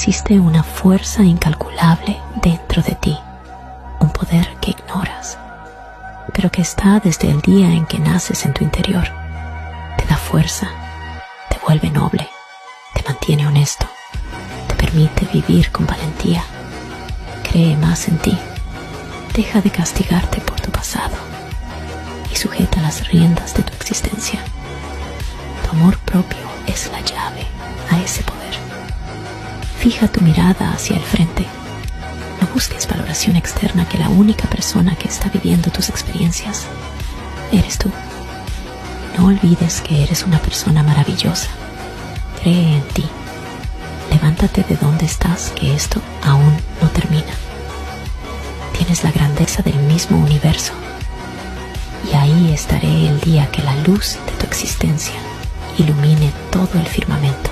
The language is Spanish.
existe una fuerza incalculable dentro de ti, un poder que ignoras, pero que está desde el día en que naces en tu interior. Te da fuerza, te vuelve noble, te mantiene honesto, te permite vivir con valentía. Cree más en ti, deja de castigarte por tu pasado y sujeta las riendas de tu existencia. Tu amor propio es la llave a ese poder. Fija tu mirada hacia el frente. No busques valoración externa, que la única persona que está viviendo tus experiencias eres tú. No olvides que eres una persona maravillosa. Cree en ti. Levántate de donde estás, que esto aún no termina. Tienes la grandeza del mismo universo. Y ahí estaré el día que la luz de tu existencia ilumine todo el firmamento.